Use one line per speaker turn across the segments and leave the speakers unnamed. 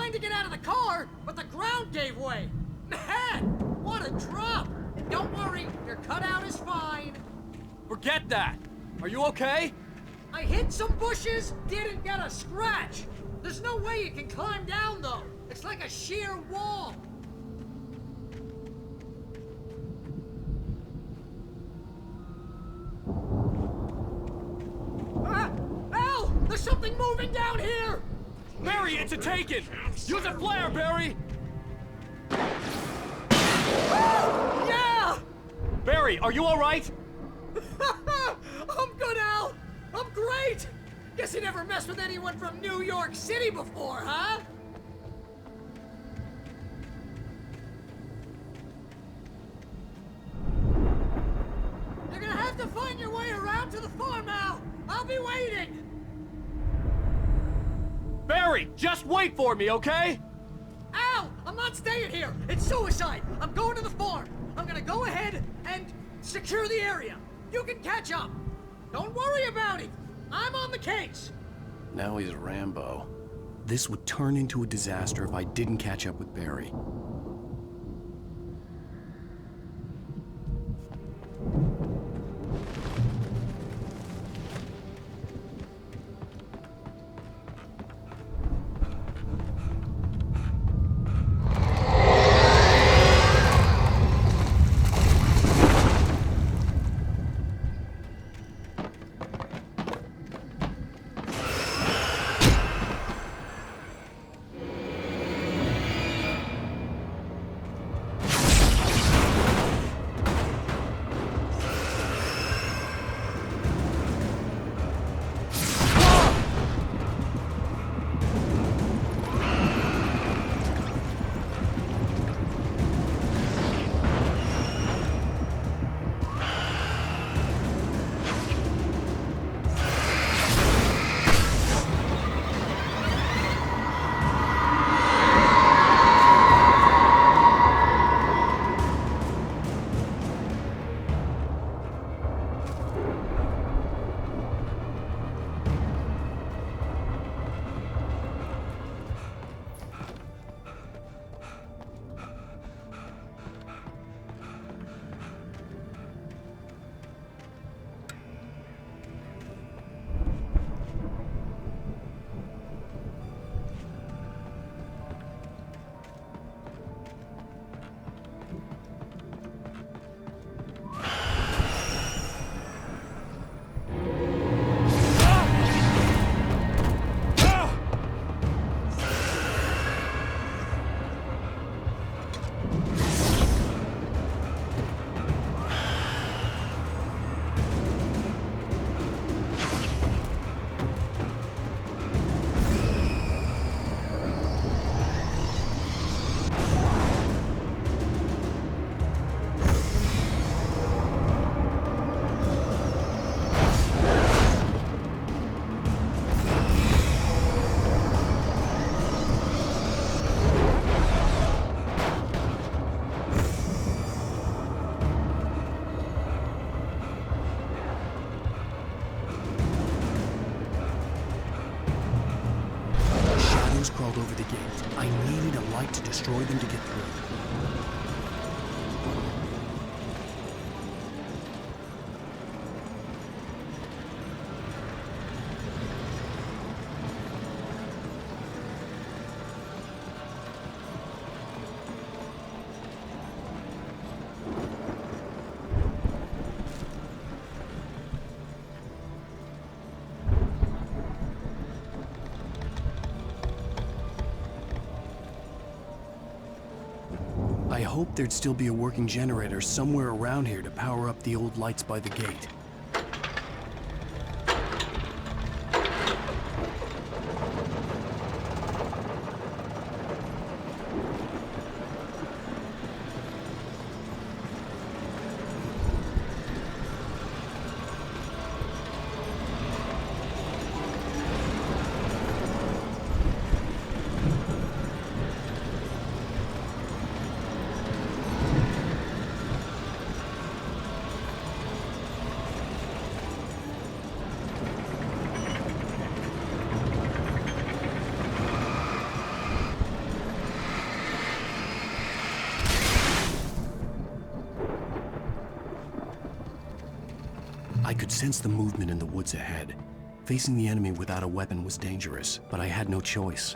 trying to get out of the car, but the ground gave way. Man, what a drop! And don't worry, your cutout is fine.
Forget that! Are you okay?
I hit some bushes, didn't get a scratch. There's no way you can climb down, though. It's like a sheer wall. Al! There's something moving down here!
Barry, it's a taken! Use a flare, Barry!
Oh, yeah!
Barry, are you alright?
I'm good, Al! I'm great! Guess you never messed with anyone from New York City before, huh? You're gonna have to find your way around to the farm, Al! I'll be waiting!
Barry, just wait for me, okay?
Al! I'm not staying here! It's suicide! I'm going to the farm! I'm gonna go ahead and secure the area! You can catch up! Don't worry about it! I'm on the case!
Now he's Rambo. This would turn into a disaster if I didn't catch up with Barry. Crawled over the gate. I needed a light to destroy them to get through. I hoped there'd still be a working generator somewhere around here to power up the old lights by the gate. I could sense the movement in the woods ahead. Facing the enemy without a weapon was dangerous, but I had no choice.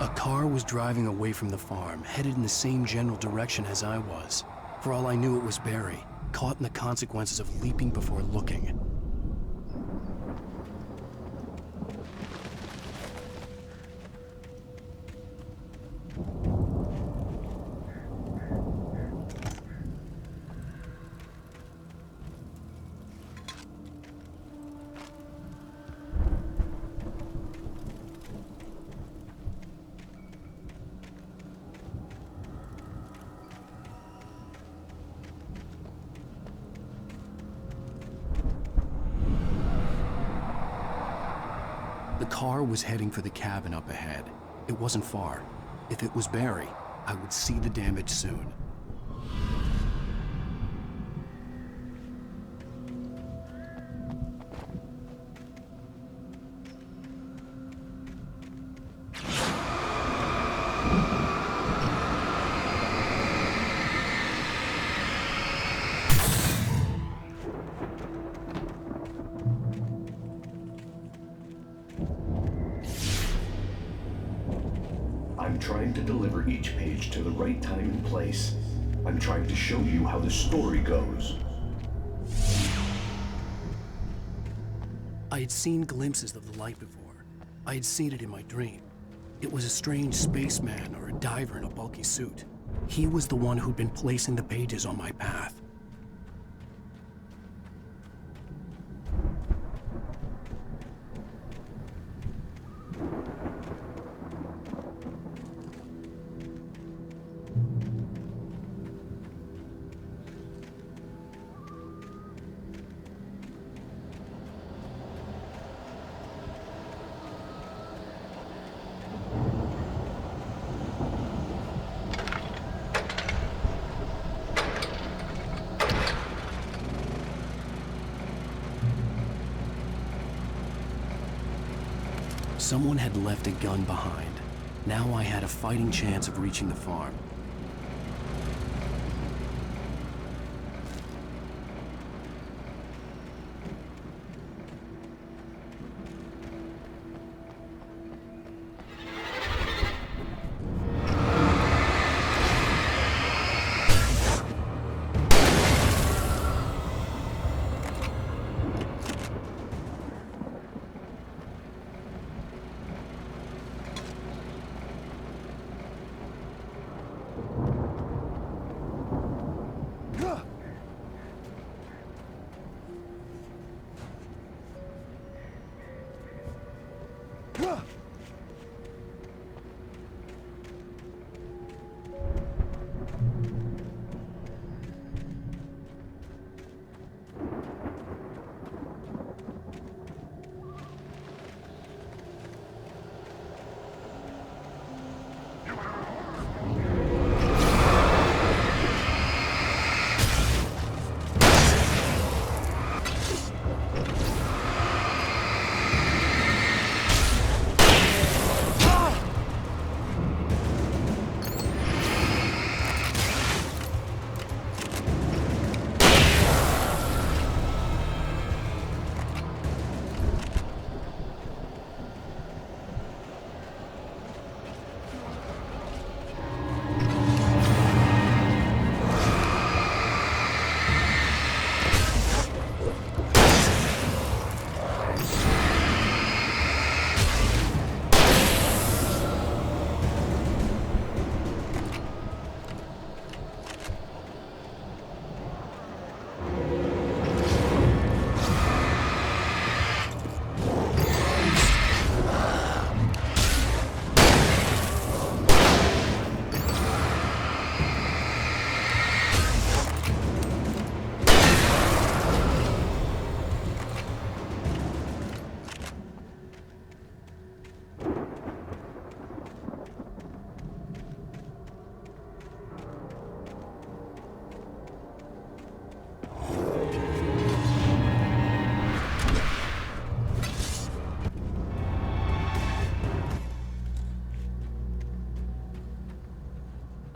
A car was driving away from the farm, headed in the same general direction as I was. For all I knew, it was Barry, caught in the consequences of leaping before looking. The car was heading for the cabin up ahead. It wasn't far. If it was Barry, I would see the damage soon.
I'm trying to deliver each page to the right time and place. I'm trying to show you how the story goes.
I had seen glimpses of the light before. I had seen it in my dream. It was a strange spaceman or a diver in a bulky suit. He was the one who'd been placing the pages on my path. Someone had left a gun behind. Now I had a fighting chance of reaching the farm.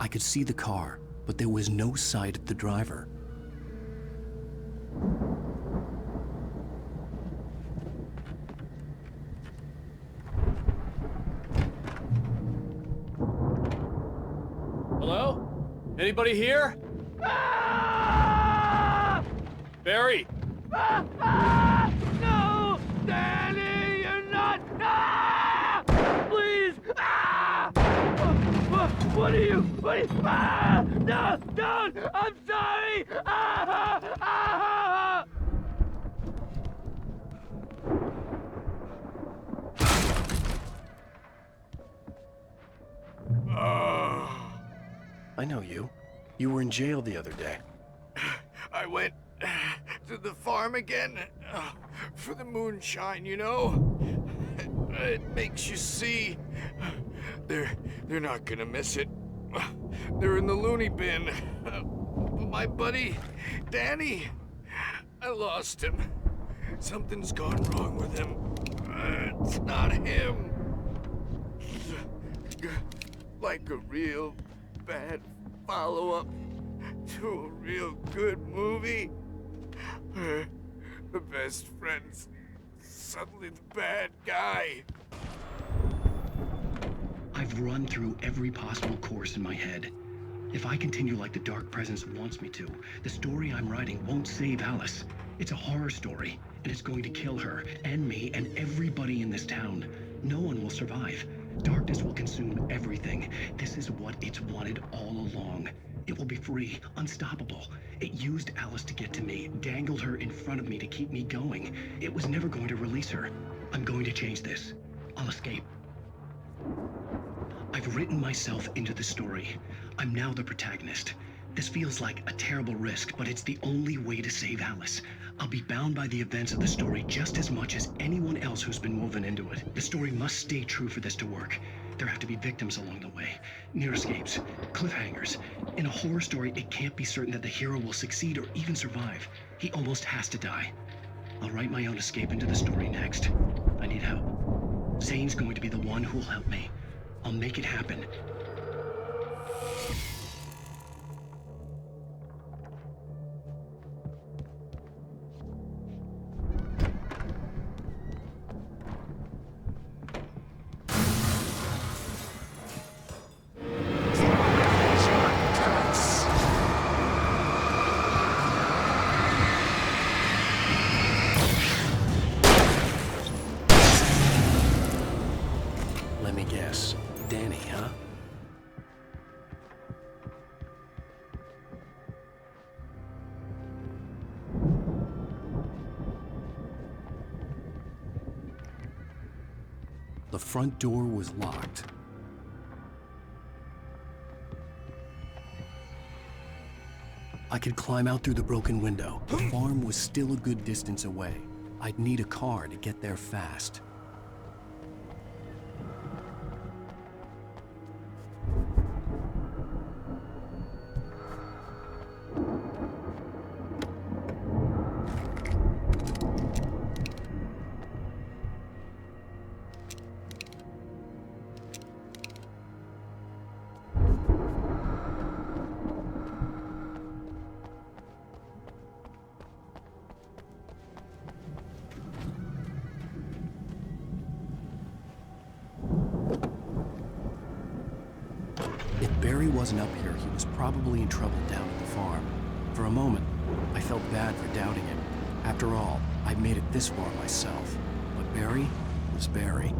I could see the car, but there was no sight of the driver.
Hello? Anybody here? Barry!
No! Danny, you're not! Please! What are you? No! Don't! I'm sorry!
I know you. You were in jail the other day.
I went to the farm again for the moonshine, you know? It makes you see. They're not gonna miss it. They're in the loony bin. My buddy, Danny, I lost him. Something's gone wrong with him. It's not him. Like a real bad follow-up to a real good movie. The best friend's suddenly the bad guy.
I've run through every possible course in my head. If I continue like the Dark Presence wants me to, the story I'm writing won't save Alice. It's a horror story, and it's going to kill her, and me, and everybody in this town. No one will survive. Darkness will consume everything. This is what it's wanted all along. It will be free, unstoppable. It used Alice to get to me, dangled her in front of me to keep me going. It was never going to release her. I'm going to change this. I'll escape. I've written myself into the story. I'm now the protagonist. This feels like a terrible risk, but it's the only way to save Alice. I'll be bound by the events of the story just as much as anyone else who's been woven into it. The story must stay true for this to work. There have to be victims along the way, near escapes, cliffhangers. In a horror story, it can't be certain that the hero will succeed or even survive. He almost has to die. I'll write my own escape into the story next. I need help. Zane's going to be the one who'll help me. I'll make it happen. Let me guess. Danny, huh? The front door was locked. I could climb out through the broken window. The farm was still a good distance away. I'd need a car to get there fast. If Barry wasn't up here, he was probably in trouble down at the farm. For a moment, I felt bad for doubting him. After all, I'd made it this far myself. But Barry was Barry.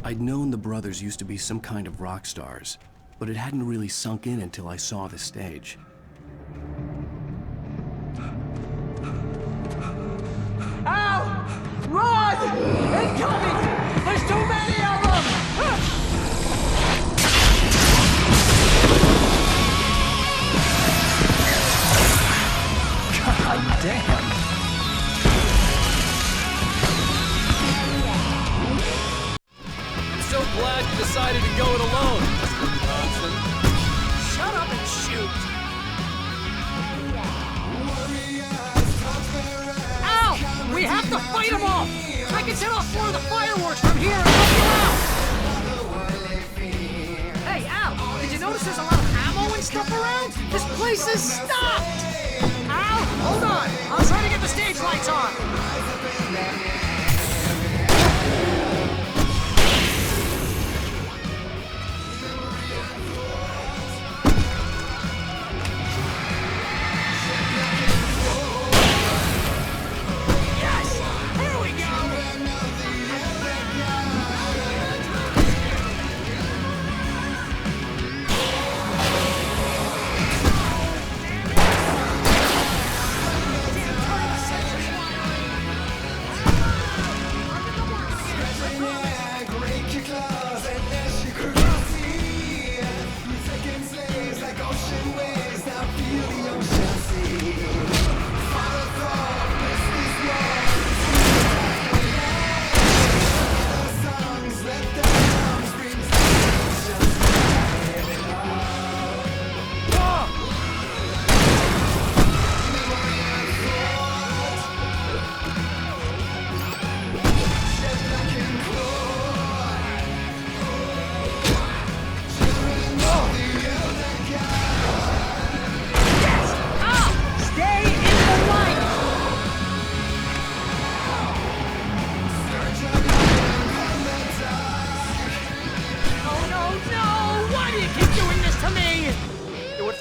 I'd known the brothers used to be some kind of rock stars, but it hadn't really sunk in until I saw the stage.
Al! Run! Incoming! There's too many of them!
God damn!
I'm so glad you decided to go it alone, Mr. Johnson.
Shut up and shoot! Al! We have to fight them off! I can set off more of the fireworks from here and help you out! Hey, Al! Did you notice there's a lot of ammo and stuff around? This place is stocked! Al, hold on! I'll try to get the stage lights on!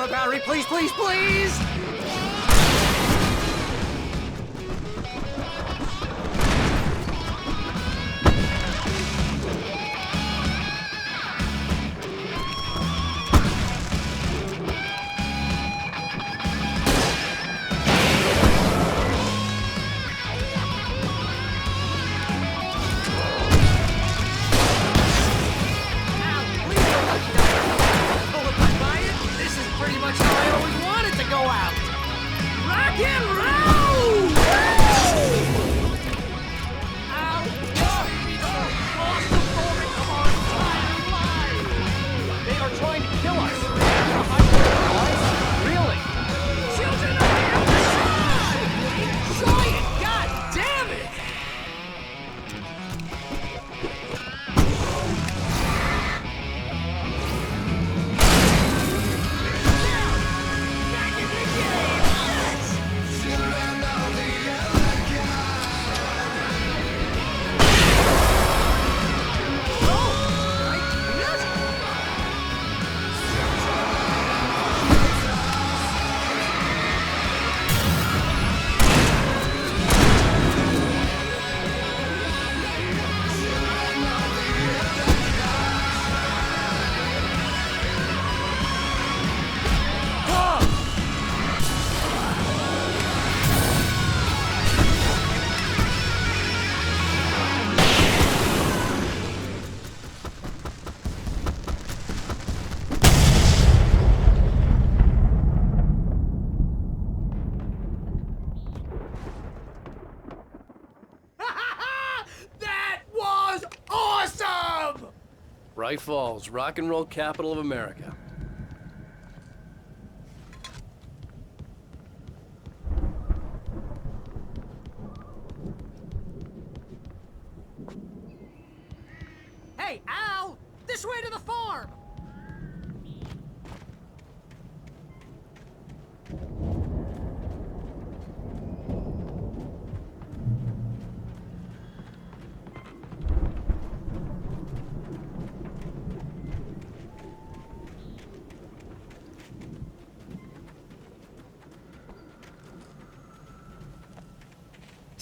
Barry, please, please, please!
Bright Falls, rock and roll capital of America.
Hey, Al! This way to the farm!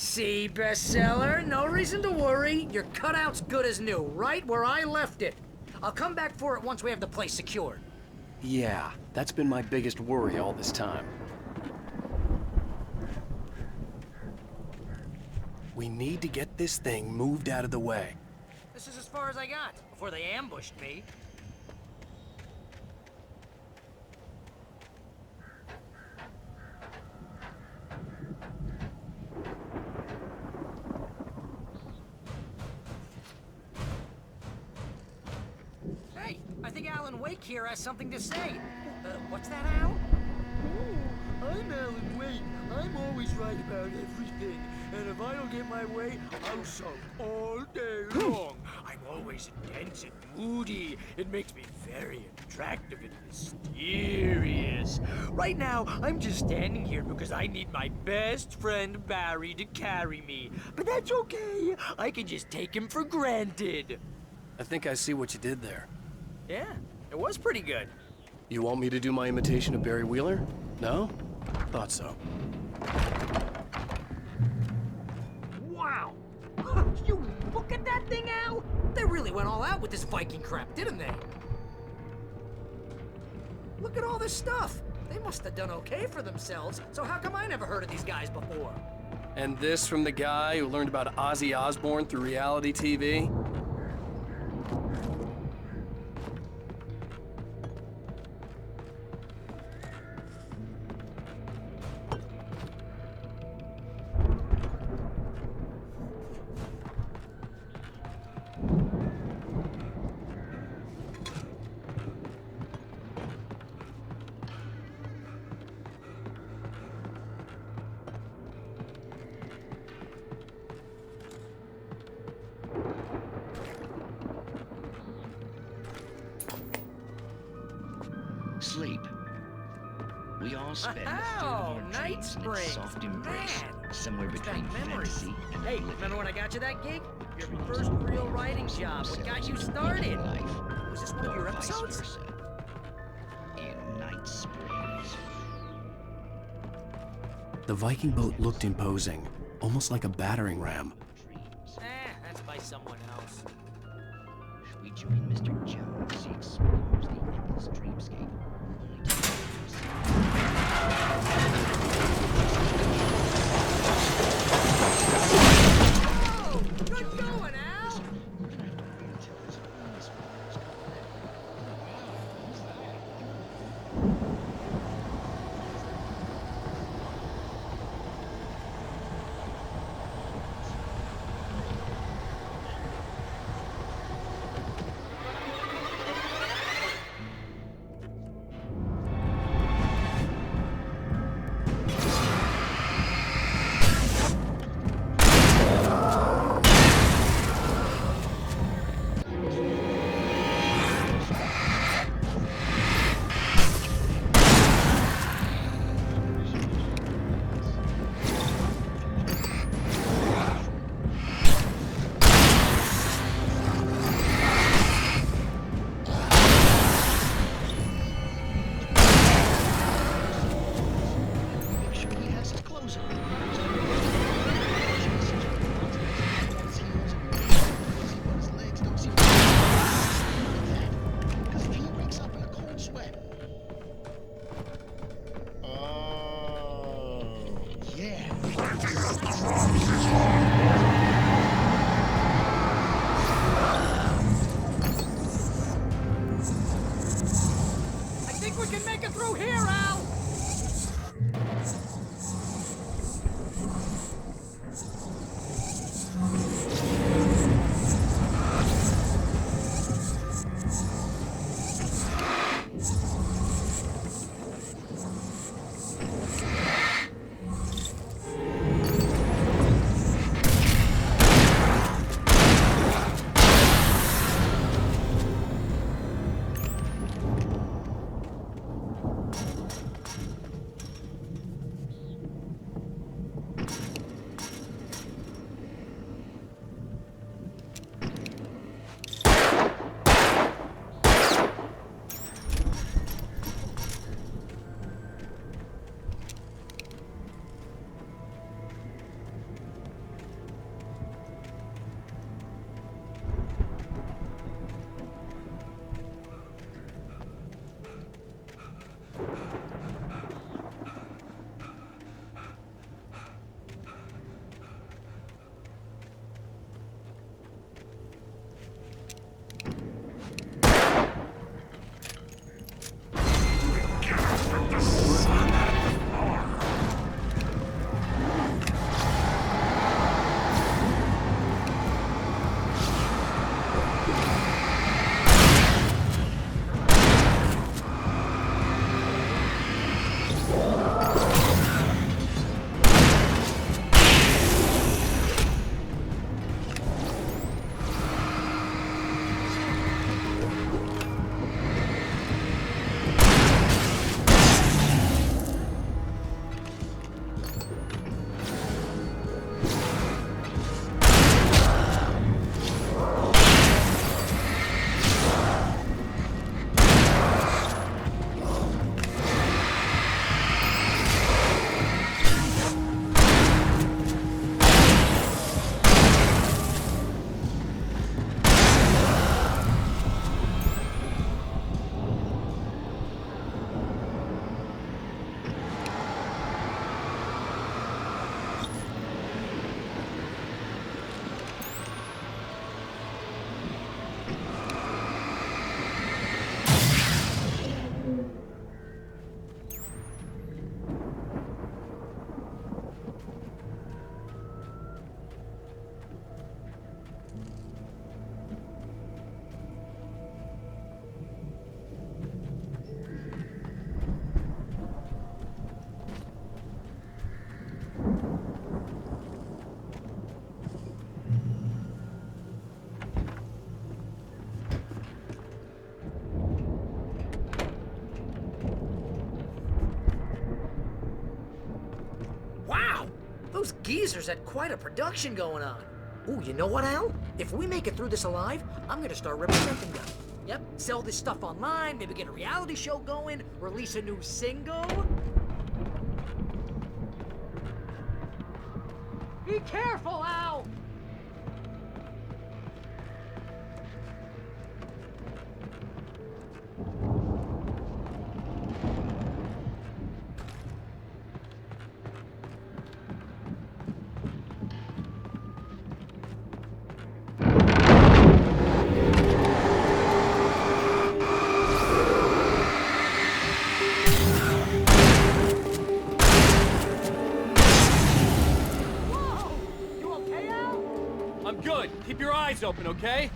See, bestseller, no reason to worry. Your cutout's good as new, right where I left it. I'll come back for it once we have the place secured.
Yeah, that's been my biggest worry all this time. We need to get this thing moved out of the way.
This is as far as I got, before they ambushed me. Hey, I think Alan Wake here has something to say. What's that, Al?
Oh, I'm Alan Wake. I'm always right about everything. And if I don't get my way, I'll sulk all day long. I'm always intense and moody. It makes me very attractive and mysterious. Right now, I'm just standing here because I need my best friend Barry to carry me. But that's okay. I can just take him for granted.
I think I see what you did there.
Yeah, it was pretty good.
You want me to do my imitation of Barry Wheeler? No? Thought so.
Wow! You look at that thing, Al! They really went all out with this Viking crap, didn't they? Look at all this stuff! They must have done okay for themselves, so how come I never heard of these guys before?
And this from the guy who learned about Ozzy Osbourne through reality TV?
Sleep. We all spend a third of
Oh,
our
Night
dreams in its
Springs.
soft embrace,
Man,
somewhere
what's that
between
memory?
fantasy and
Hey,
oblivion.
remember when I got you that gig? Your
Dreams
first
of
real
waking
writing
up to
job. What got you
themselves in
started?
waking life,
Was this one of your
or vice
episodes?
versa. In Night Springs.
The Viking boat looked imposing, almost like a battering ram.
Dreams.
That's by someone else.
We join Mr. Jones as he explores the endless dreamscape, only to find
Oh, good going, Al! Those geezers had quite a production going on. Ooh, you know what, Al? If we make it through this alive, I'm gonna start representing them. Yep, sell this stuff online, maybe get a reality show going, release a new single. Be careful, Al!
I'm good. Keep your eyes open, okay?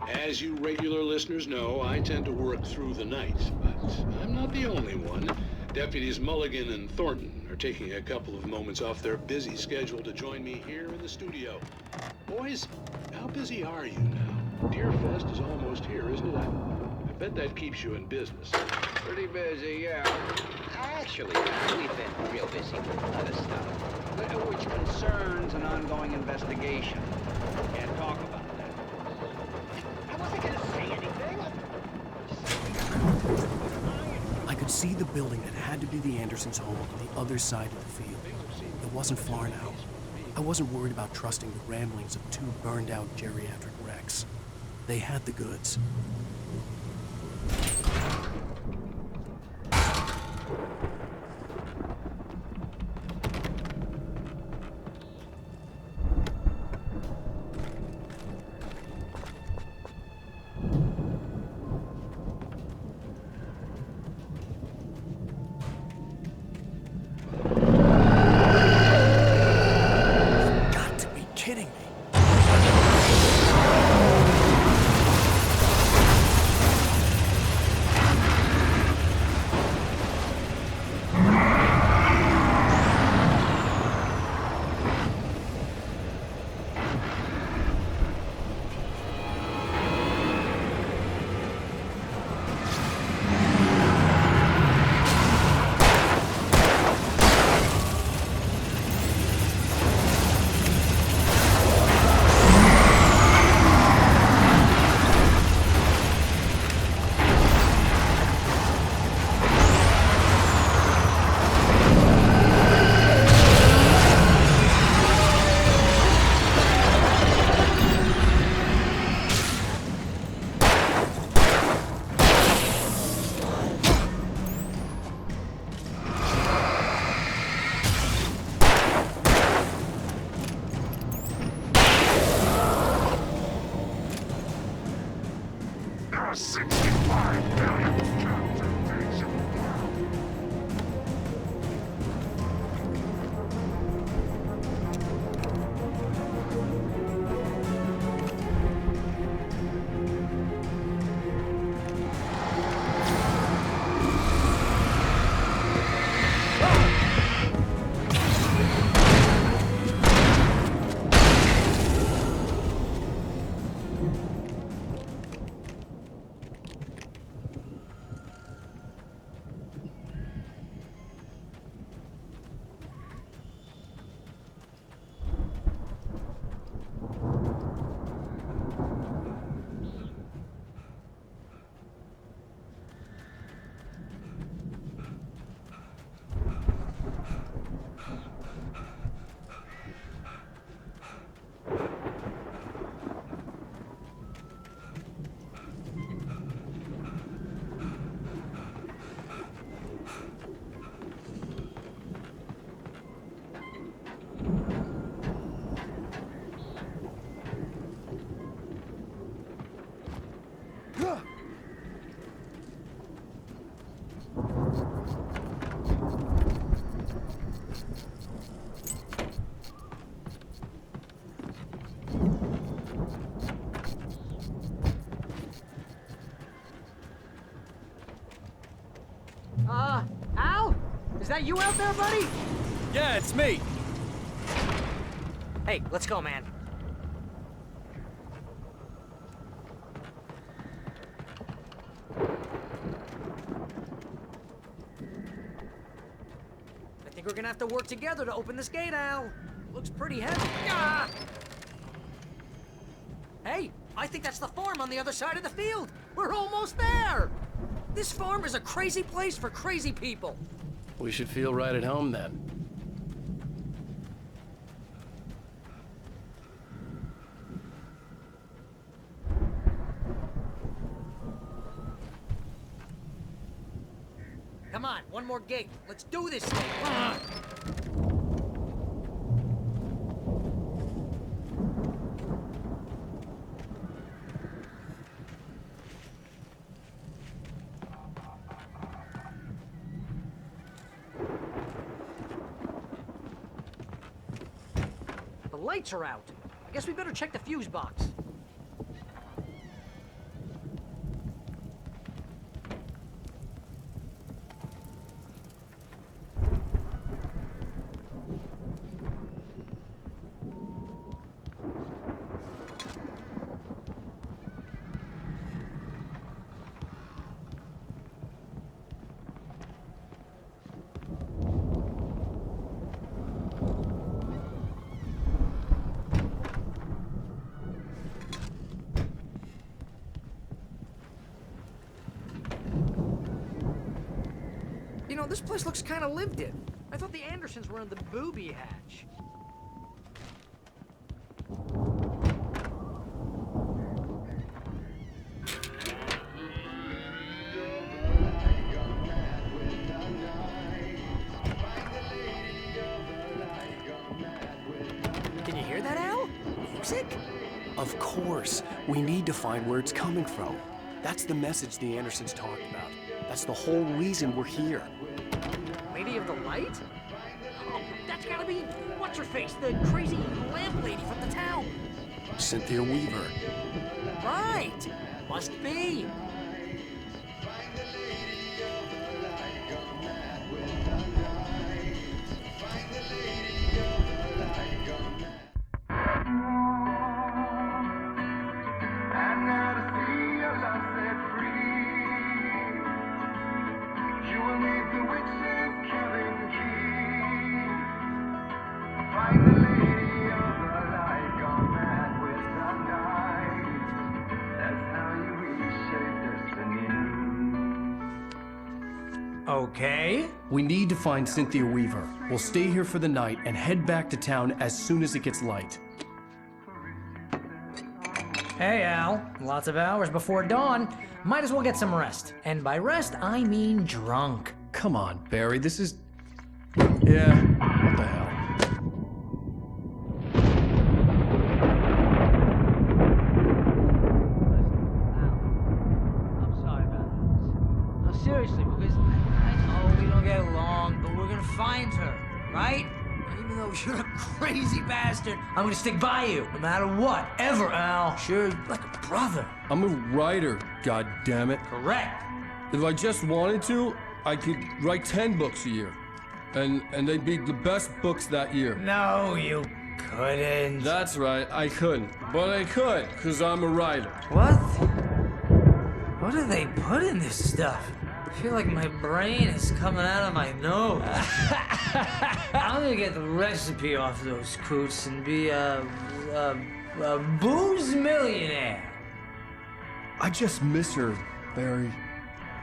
As you regular listeners know, I tend to work through the night, but I'm not the only one. Deputies Mulligan and Thornton are taking a couple of moments off their busy schedule to join me here in the studio. Boys, how busy are you now? Deerfest is almost here, isn't it? I bet that keeps you in business.
Pretty busy, yeah. Actually, we've been real busy with other stuff, which concerns an ongoing investigation. Can't talk about that. I wasn't gonna say anything.
I could see the building that had to be the Andersons' home on the other side of the field. It wasn't far now. I wasn't worried about trusting the ramblings of two burned-out geriatric wrecks. They had the goods.
Al? Is that you out there, buddy?
Yeah, it's me.
Hey, let's go, man. I think we're gonna have to work together to open this gate, Al. Looks pretty heavy. Ah! Hey, I think that's the farm on the other side of the field. We're almost there. This farm is a crazy place for crazy people.
We should feel right at home then.
Come on, one more gate. Let's do this thing. The lights are out. I guess we better check the fuse box. You know, this place looks kind of lived in. I thought the Andersons were in the booby hatch. Can you hear that, Al? Music?
Of course. We need to find where it's coming from. That's the message the Andersons talked about. That's the whole reason we're here.
Lady of the Light? Oh, that's gotta be what's-her-face, the crazy lamp lady from the town.
Cynthia Weaver.
Right! Must be.
Okay.
We need to find Cynthia Weaver. We'll stay here for the night and head back to town as soon as it gets light.
Hey, Al. Lots of hours before dawn. Might as well get some rest. And by rest, I mean drunk.
Come on, Barry, this is... Yeah, what the hell?
I'm sorry about this. No, seriously, because I know we don't get along, but we're gonna find her, right? Even though you're a crazy bastard, I'm gonna stick by you, no matter what, ever, Al. Sure, like a brother.
I'm a writer, goddammit.
Correct.
If I just wanted to, I could write 10 books a year. And they'd be the best books that year.
No, you couldn't.
That's right, I couldn't. But I could, because I'm a writer.
What? What do they put in this stuff? I feel like my brain is coming out of my nose. I'm gonna get the recipe off those coots and be a booze millionaire.
I just miss her, Barry.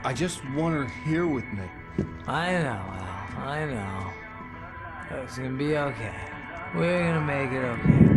I just want her here with me.
I know, Al. I know. It's gonna be okay. We're gonna make it okay.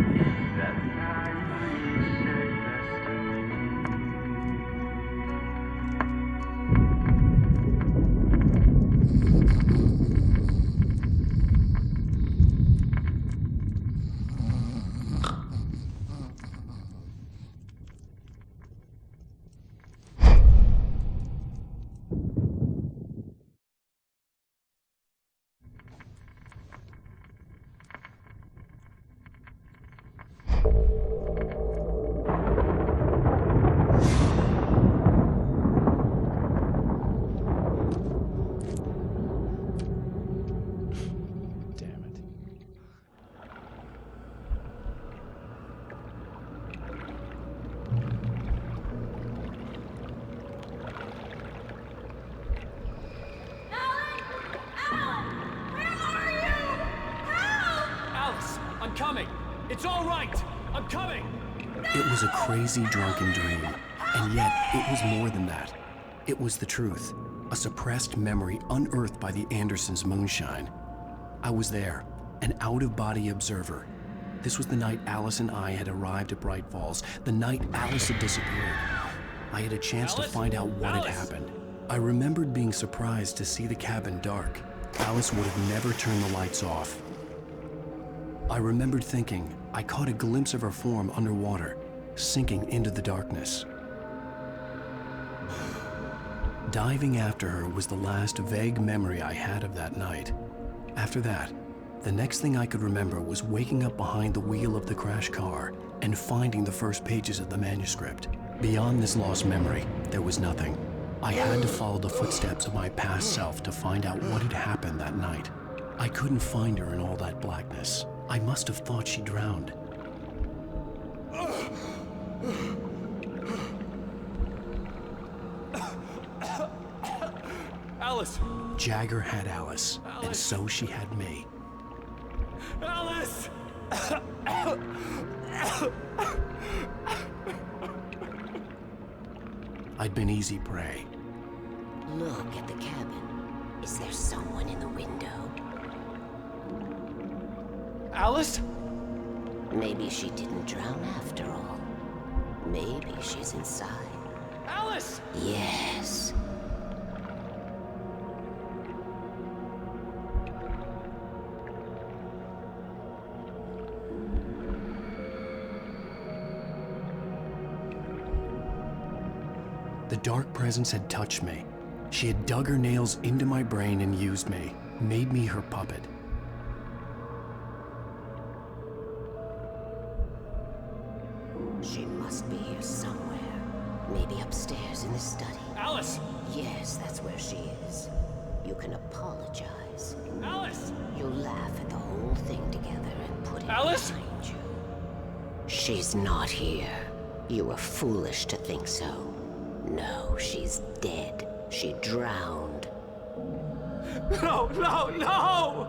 coming. It's all right. I'm coming.
It was a crazy, drunken dream, and yet it was more than that. It was the truth, a suppressed memory unearthed by the Andersons' moonshine. I was there, an out-of-body observer. This was the night Alice and I had arrived at Bright Falls, the night Alice had disappeared. I had a chance to find out what had happened. I remembered being surprised to see the cabin dark. Alice would have never turned the lights off. I remembered thinking I caught a glimpse of her form underwater, sinking into the darkness. Diving after her was the last vague memory I had of that night. After that, the next thing I could remember was waking up behind the wheel of the crash car and finding the first pages of the manuscript. Beyond this lost memory, there was nothing. I had to follow the footsteps of my past self to find out what had happened that night. I couldn't find her in all that blackness. I must have thought she drowned.
Alice!
Jagger had Alice, and so she had me.
Alice!
I'd been easy prey.
Look at the cabin. Is there someone in the window?
Alice?
Maybe she didn't drown after all. Maybe she's inside.
Alice!
Yes.
The dark presence had touched me. She had dug her nails into my brain and used me, made me her puppet.
She must be here somewhere. Maybe upstairs in the study.
Alice!
Yes, that's where she is. You can apologize.
Alice!
You'll laugh at the whole thing together and put it
Alice?
behind you. She's not here. You were foolish to think so. No, she's dead. She drowned.
No, no, no!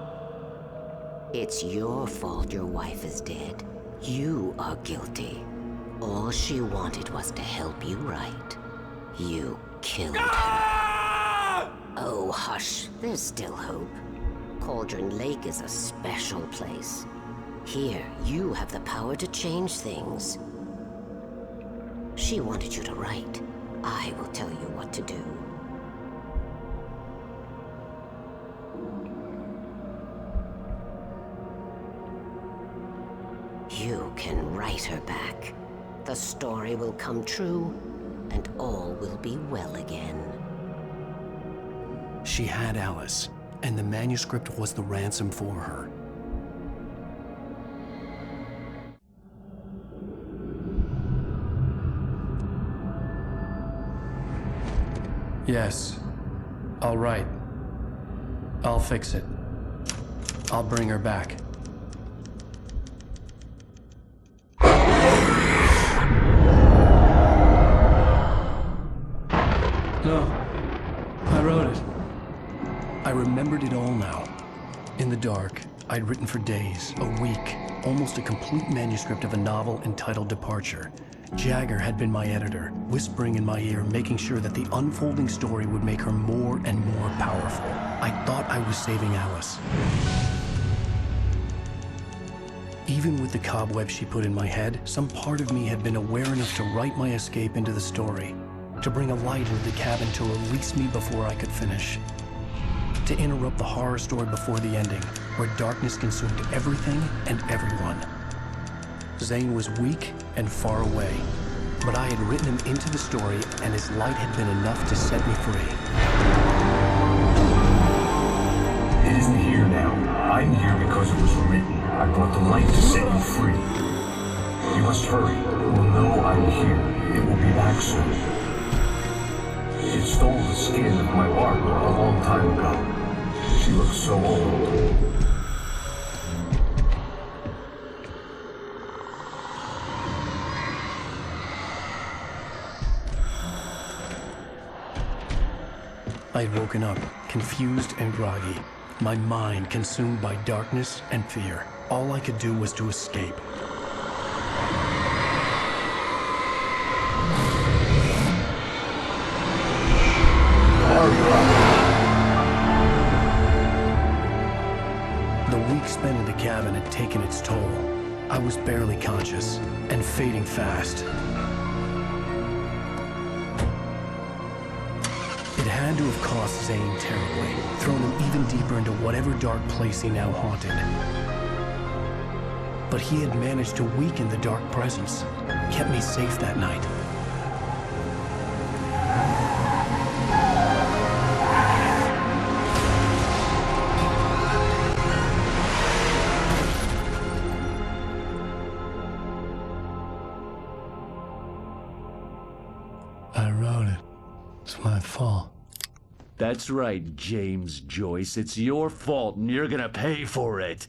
It's your fault your wife is dead. You are guilty. All she wanted was to help you right. You killed her. Oh, hush. There's still hope. Cauldron Lake is a special place. Here, you have the power to change things. She wanted you to write. I will tell you what to do. You can write her back. The story will come true, and all will be well again.
She had Alice, and the manuscript was the ransom for her.
Yes. I'll write. I'll fix it. I'll bring her back. No. I wrote it.
I remembered it all now. In the dark, I'd written for days, a week, almost a complete manuscript of a novel entitled Departure. Jagger had been my editor, whispering in my ear, making sure that the unfolding story would make her more and more powerful. I thought I was saving Alice. Even with the cobwebs she put in my head, some part of me had been aware enough to write my escape into the story, to bring a light into the cabin to release me before I could finish, to interrupt the horror story before the ending, where darkness consumed everything and everyone. Zane was weak and far away, but I had written him into the story, and his light had been enough to set me free.
It isn't here now. I'm here because it was written. I brought the light to set you free. You must hurry. It will know I'm here. It will be back soon. It stole the skin of my Barbara a long time ago. She looks so old.
I had woken up, confused and groggy. My mind consumed by darkness and fear. All I could do was to escape. The week spent in the cabin had taken its toll. I was barely conscious and fading fast. It had to have cost Zane terribly, thrown him even deeper into whatever dark place he now haunted. But he had managed to weaken the dark presence, kept me safe that night. I wrote it. It's my fault.
That's right, James Joyce. It's your fault, and you're gonna pay for it.